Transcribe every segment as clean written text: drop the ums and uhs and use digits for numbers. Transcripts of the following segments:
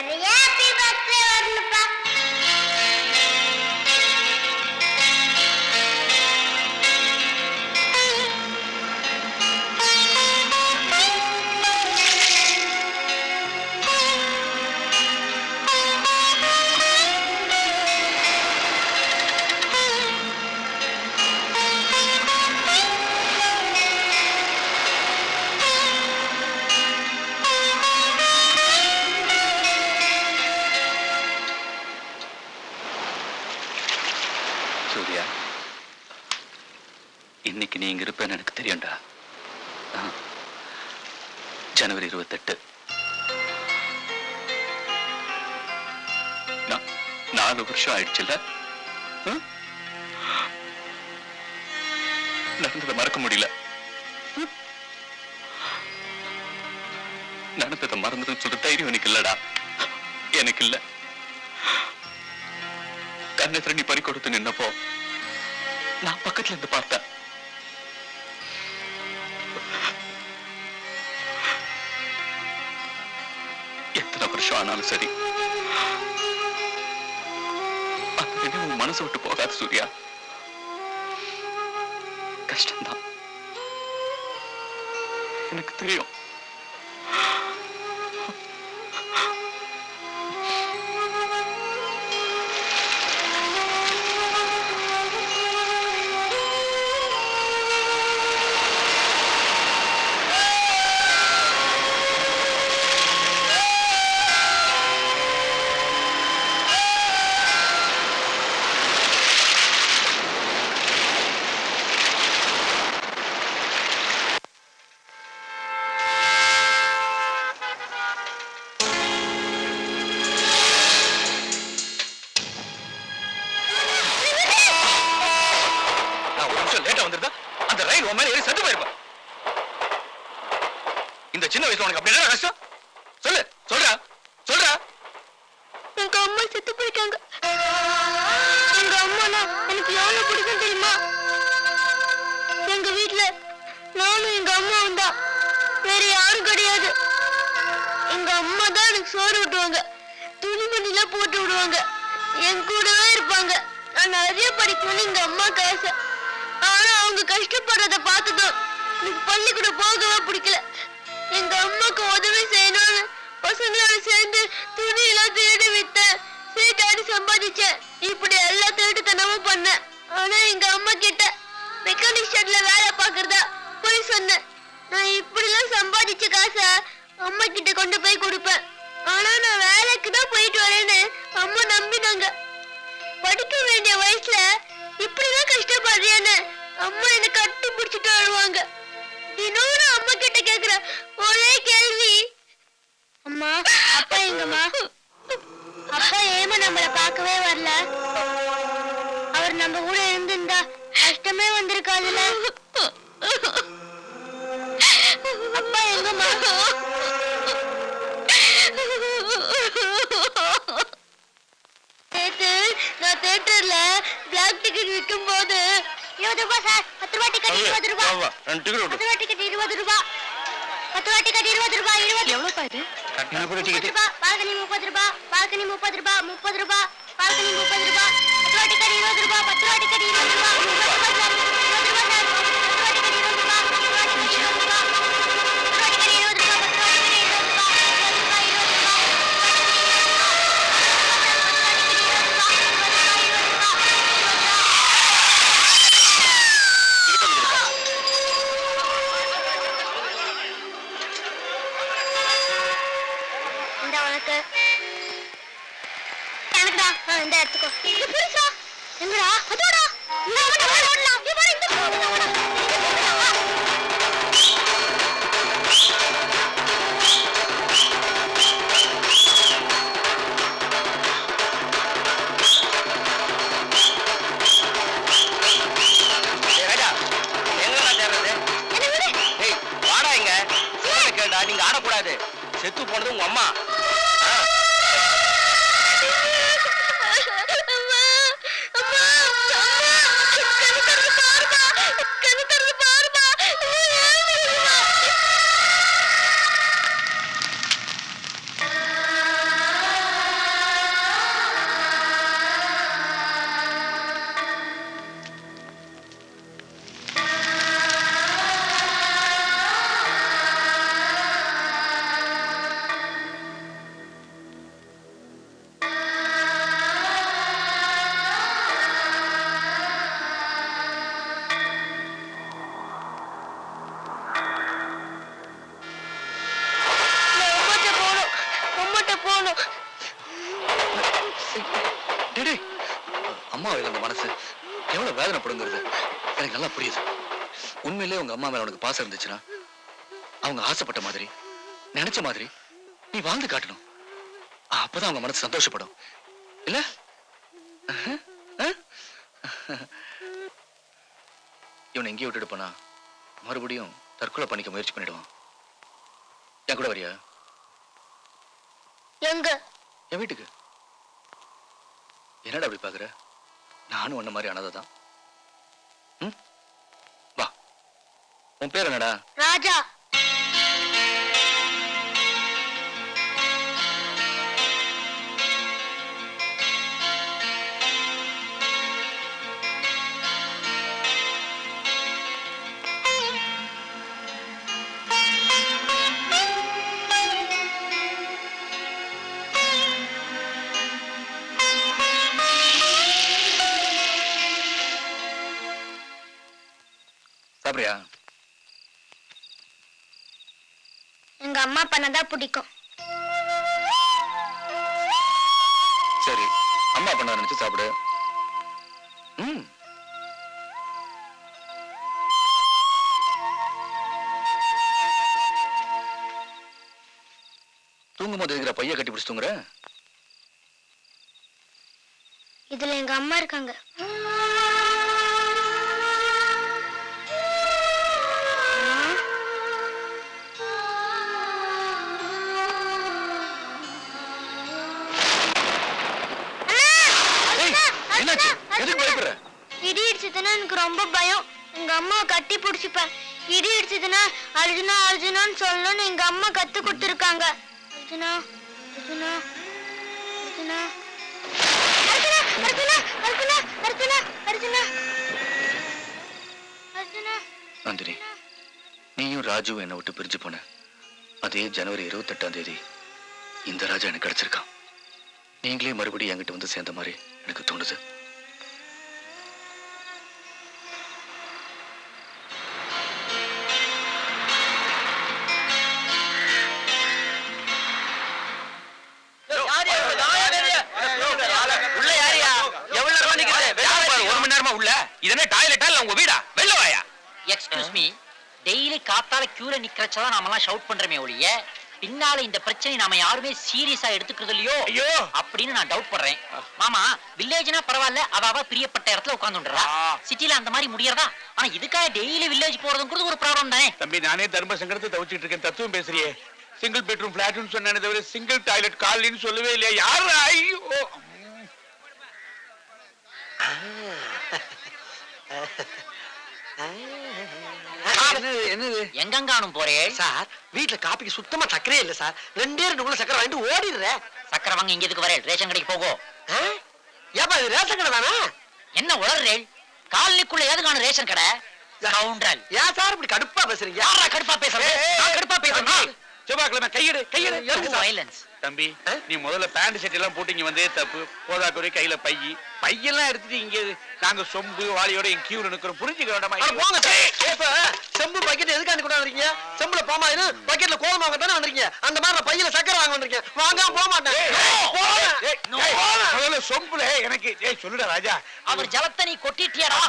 நிறைய happy birthday வரணும்ப்பா. Surya, இன்னைக்கு நீ இங்க இருப்பேன்னு எனக்கு தெரியும்டா. ஜனவரி 28 4 வருஷம் ஆயிடுச்சுல்ல. நடந்ததை மறக்க முடியல. நடந்ததை மறந்ததுன்னு சொல்ற தைரியம் எனக்கு இல்லடா. எனக்கு இல்ல. கண்ணத்துல நீ பறி கொடுத்து நின்னப்போ நான் பக்கத்துல இருந்து பார்த்தேன். எத்தனை வருஷம் ஆனாலும் சரி, அந்த நினைவு மனசு விட்டு போகாது சூர்யா. கஷ்டம்தான், எனக்கு தெரியும். இந்த சின்ன வயசுல உனக்கு அப்படி என்ன கஷ்டம்? சொல்லு, சொல்றா சொல்றா. எங்க அம்மா செத்து போயிட்டாங்க. எங்க அம்மானா எனக்கு எவ்வளவு பிடிக்கும் தெரியுமா? எங்க வீட்டுல நானும் எங்க அம்மாவும் தான், வேற யாரும் கிடையாது. எங்க அம்மா தான் எனக்கு சோறு விட்டுவாங்க, துணிமணிலாம் போட்டு விடுவாங்க, என் கூடவே இருப்பாங்க. நான் நிறைய படிக்கணும்னு எங்க அம்மாவுக்கு ஆசை. ஆனா அவங்க கஷ்டப்படுறத பார்த்துதான் எனக்கு பள்ளிக்கூடம் போகவே பிடிக்கல. எங்க அம்மாக்கு உதவி செய்யணும்னு பசங்களோட சேர்ந்து துணியெல்லாம் திருடி வித்தேன், சீட்டாடி சம்பாதிச்சேன். இப்படி எல்லா திருட்டுத்தனமும் பண்ணேன். ஆனா எங்க அம்மா கிட்ட மெக்கானிக் ஷெட்ல வேலை பாக்குறதா போய் சொன்னேன். நான் இப்படிலாம் சம்பாதிச்ச காசை அம்மா கிட்ட கொண்டு போய் கொடுப்பேன். ஆனா நான் வேலைக்கு தான் போயிட்டு வரேன்னு அம்மா நம்பினாங்க. படிக்க வேண்டிய வயசுல இப்படிதான் கஷ்டப்படுறேன்னு அம்மா என்ன கட்டி பிடிச்சிட்டு வருவாங்க. இன்னொரு அம்மா கிட்ட கேக்குற ஒரே கேள்வி, அம்மா அப்பா எங்கம்மா? அப்பா ஏமா நம்மள பார்க்கவே வரல? அவர் நம்ம கூட இருந்திருந்தா கஷ்டமே வந்திருக்காதுல்ல. அப்பா எங்கம்மா? நான் தியேட்டர்ல பிளாக் டிக்கெட் விற்கும் போது 20 ரூபாய் சார், 10 ரூபாய் டிக்கெட் 20 ரூபாய், 10 ரூபாய் டிக்கெட் 20 ரூபாய், 10 ரூபாய் டிக்கெட் 20 ரூபாய், 20 எவ்வளவு இது? கட்டண கூட டிக்கெட் பால்கனி 30 ரூபாய், பால்கனி 30 ரூபாய், 30 ரூபாய், பால்கனி 30 ரூபாய், 10 ரூபாய் டிக்கெட் 20 ரூபாய், 10 ரூபாய் டிக்கெட் 20 ரூபாய், 20 ரூபாய் சார், 20 ரூபாய் சார், 10 ரூபாய் டிக்கெட் 20 ரூபாய், 10 ரூபாய் டிக்கெட் 20 ரூபாய், 10 ரூபாய் டிக்கெட் 20 ரூபாய், 10 ரூபாய் டிக்கெட் 20 ரூபாய், 20 ரூபாய், 20 ரூபாய். எனக்குடா இந்த எடுத்துக்கோ. இது புரிசா எங்கடா? அதோடா இந்த அவன ஓடலாம். நீ வர இந்த போடா. ஏய் ராஜா, எங்கடா தேறது? என்ன விடு. ஏய் வாடா இங்க. கேடா நீங்க ஆட கூடாது. செத்து போனது உங்க அம்மா. எவ்வளவு வேதனைப்படுங்கிறது எனக்கு நல்லா புரியுது. உண்மையிலேயே உங்க அம்மா மேல உனக்கு பாசம் இருந்துச்சுன்னா அவங்க ஆசைப்பட்ட மாதிரி நினைச்ச மாதிரி நீ வாழ்ந்து காட்டணும். அப்பதான் அவங்க மனசு சந்தோஷப்படும் இல்ல? இவனை எங்கேயும் விட்டுட்டு போனா மறுபடியும் தற்கொலை பண்ணிக்க முயற்சி பண்ணிடுவான். என் கூட வரியா? எங்க? என் வீட்டுக்கு. என்னடா அப்படி பாக்குற? நானும் உன்ன மாதிரி அனாதைதான். வா. உன் பேர் என்னடா? ராஜா. சாப்பிடுறியா? எங்க அம்மா பண்ணதான் பிடிக்கும். சரி, அம்மா பண்ண நினைச்சு சாப்பிடு. தூங்கும் போது இருக்கிற பைய கட்டி பிடிச்சு தூங்குற? இதுல எங்க அம்மா இருக்காங்க. இடி இடிச்சதுன்னா எனக்கு ரொம்ப பயம். எங்க அம்மா கட்டி பிடிச்சிப்பேன். இடி இடிச்சதுன்னா அர்ஜுனா அர்ஜுனான்னு சொல்லணும்னு எங்க அம்மா கத்து கொடுத்துருக்காங்க. அர்ஜுனா அர்ஜுனா அர்ஜுனா அர்ஜுனா அர்ஜுனா அர்ஜுனா அர்ஜுனா அர்ஜுனா. நந்தினி, நீயும் ராஜுவும் என்னை விட்டு பிரிஞ்சு போன அதே ஜனவரி 28ஆம் தேதி இந்த ராஜா எனக்கு கிடைச்சிருக்கான். நீங்களே மறுபடியும் என்கிட்ட வந்து சேர்ந்த மாதிரி எனக்கு தோணுது. எக்ஸ்கியூஸ் மீ, டெய்லி காத்தால கியூல நிக்கிறச்சதான் நாமெல்லாம் ஷவுட் பண்றமே ஒழிய பின்னால இந்த பிரச்சனை நாம யாருமே சீரியஸா எடுத்துக்கிறது இல்லையோ அப்படின்னு நான் டவுட் பண்றேன். மாமா, வில்லேஜ்னா பரவாயில்ல, அவ பிரியப்பட்ட இடத்துல உட்கார்ந்துடுறா. சிட்டில அந்த மாதிரி முடியறதா? ஆனா இதுக்காக டெய்லி வில்லேஜ் போறதுங்கிறது ஒரு ப்ராப்ளம் தானே. தம்பி, நானே தர்ம சங்கடத்தை தவிச்சிட்டு இருக்கேன். தத்துவம் பேசுறியே. சிங்கிள் பெட்ரூம் பிளாட்னு சொன்னேனே தவிர சிங்கிள் டாய்லெட் காலனின்னு சொல்லவே இல்லையா? யாரு? ஐயோ, எங்கங்கானும் போறே சார்? வீட்டுல காப்பிக்கு சுத்தமா சக்கரையே இல்ல சார். 2 சக்கரை வாங்கிட்டு ஓடிடுறேன். சக்கரை வாங்க இங்க எதுக்கு வரே? ரேஷன் கடைக்கு போகோ. ஏப்பா இது ரேஷன் கடை தானே? என்ன உளறேன்? காலனிக்குள்ள எதுக்கான ரேஷன் கடை? கவுண்டர். ஏன் சார் இப்படி கடுப்பா பேசுறீங்க? யாரா கடுப்பா பேசுறேன்? கடுப்பா பேசுறேன். செவ்வாய்க்கிழமை கையெடு வயலன்ஸ். தம்பி, நீ முதல்ல பேண்ட் ஷர்ட் எல்லாம் போட்டீங்க வந்தே தப்பு. போதாக்குறை கையில பையெல்லாம் எடுத்துட்டு இங்க நாங்க சொம்பு வாளியோட என் கியூல நிக்கிறோம். புரிஞ்சுக்க வேண்டாமா? போங்க சார். செம்பு பக்கெட் எதுக்காண்டி கூட வந்தீங்க? செம்புல பாமாயிரு, பக்கெட்ல கோலம் வாங்க தானே வந்திருக்கீங்க. அந்த மாதிரி நான் பையில சக்கரை வாங்க வந்திருக்கேன். வாங்க, போக மாட்டேன். முதல்ல சொம்புல எனக்கு சொல்லுடா ராஜா. அவர் ஜலத்தை நீ கொட்டிட்டியாரா?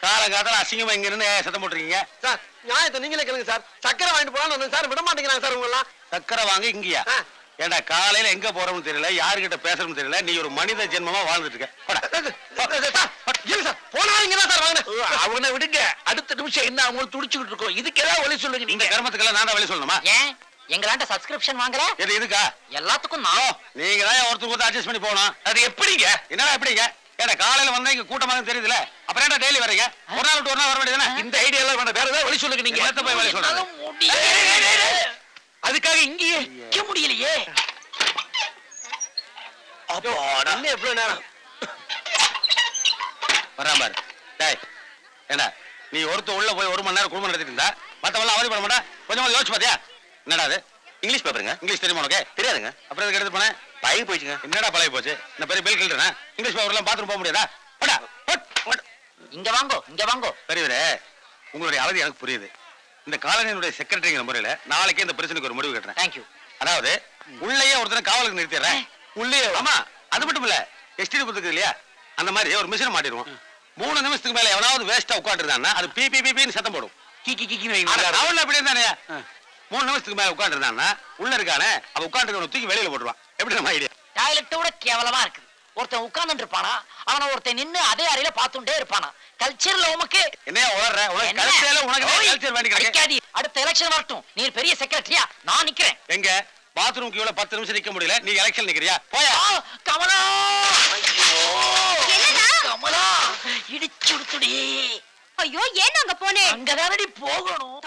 காலங்காத்தால அசிங்கமா இங்க இருந்து சத்தம் போட்டுருக்கீங்க சார். நியாயத்தை நீங்களே கேளுங்க சார். சக்கரை வாங்கிட்டு போலான்னு வந்தேன் சார். விட மாட்டேங்கிறாங்க சார் உங்களெல்லாம். சக்கரை வாங்க இங்கயா? ஏண்டா, காலையில எங்க போறோம்னு தெரியல, யாருகிட்ட பேசணும்னு தெரியல. நீ ஒரு மனித ஜென்மமா வாழ்ந்துட்டு இருக்க. அவனை விடுங்க. அடுத்த நிமிஷம் என்ன அவங்க துடிச்சுக்கிட்டு இருக்கோம். இதுக்கு ஏதாவது வழி சொல்லுங்க. நீங்க கர்மத்துக்கெல்லாம் நான் தான் வழி சொல்லணுமா? ஏன் எங்களாண்ட சப்ஸ்கிரிப்ஷன் வாங்குற? எது இதுக்கா? எல்லாத்துக்கும் நான். நீங்க தான் ஒருத்தருக்கு அட்ஜஸ்ட் பண்ணி போகணும். அது எப்படிங்க? என்னடா எப்படிங்க? ஏடா, காலையில வந்தா இங்க கூட்டமாக தெரியுதுல, அப்புறம் ஏன்டா டெய்லி வரீங்க? ஒரு நாள் விட்டு ஒரு நாள் வர வேண்டியதானே? இந்த ஐடியா எல்லாம் வேண்டாம். வேற ஏதாவது வழி சொல்லுங்க. நீங்க ஏத்த போய் வழி சொல்லுங்க. அதுக்காக இங்கேயே நிக்க முடியலையே. என்ன எவ்வளவு நேரம் வரா பாரு. டேய், ஏண்டா நீ ஒருத்த உள்ள போய் 1 மணி நேரம் குடும்பம் நடத்திட்டு இருந்தா மத்தவங்க அவதி பண்ண மாட்டா? கொஞ்சம் யோசிச்சு பாத்தியா? என்னடா அது? இங்கிலீஷ் பேப்பருங்க. இங்கிலீஷ் தெரியுமா உனக்கு? தெரியாதுங்க. அப்புறம் எதுக்கு எடுத்து போனேன்? பழகி போயிடுச்சுங்க. என்னடா பழகி போச்சு? இந்த பெரிய பில் கிள்றேன். இங்கிலீஷ் பேப்பர்லாம் பாத்ரூம் போக முடியாதா? இங்க வாங்கோ, இங்க வாங்கோ. பெரியவரே, உங்களுடைய அவதி எனக்கு புரியுது. இந்த காலனியினுடைய செக்ரட்டரிங்கிற முறையில நாளைக்கே இந்த பிரச்சனைக்கு ஒரு முடிவு கட்டுறேன். தேங்க்யூ. அதாவது உள்ளேயே ஒருத்தனை காவலுக்கு நிறுத்திடுறேன். உள்ளே? ஆமா. அது மட்டும் இல்ல, எஸ்டி புத்துக்கு இல்லையா, அந்த மாதிரி ஒரு மிஷினை மாட்டிடுவோம் 3 நிமிஷத்துக்கு மேல எவனாவது வேஸ்டா உட்காந்துருந்தான்னா அது பி பி பின்னு சத்தம் போடும். அவன் அப்படி இருந்தானே 3 நிமிஷத்துக்கு மேல உட்காந்துருந்தான்னா உள்ள இருக்கானே அவ உட்காந்துருக்க தூக்கி வெளியில போட்டுருவான். எப்படி நம்ம ஐடியா? டாய்லெட்டோட கேவலமா இருக்குது. ஒருத்தன் உட்கார்ந்து இருப்பானா, அவன ஒருத்தன் நின்னு அதே அறையில பாத்துட்டே இருப்பானா. கல்ச்சர்ல உமக்கு என்னையா உளறற? உனக்கு கல்ச்சர்ல உனக்கு கல்ச்சர் வேண்டி கிடக்கு. அடுத்த எலெக்ஷன் வரட்டும், நீ பெரிய செக்ரட்டரியா, நான் நிக்கிறேன். எங்க பாத்ரூம் கியூல 10 நிமிஷம் நிக்க முடியல, நீ எலெக்ஷன் நிக்கிறியா? போயா. கமலா, என்னடா கமலா இடிச்சுடுத்துடி. ஐயோ ஏன் அங்க போனே? அங்கதானடி போகணும்.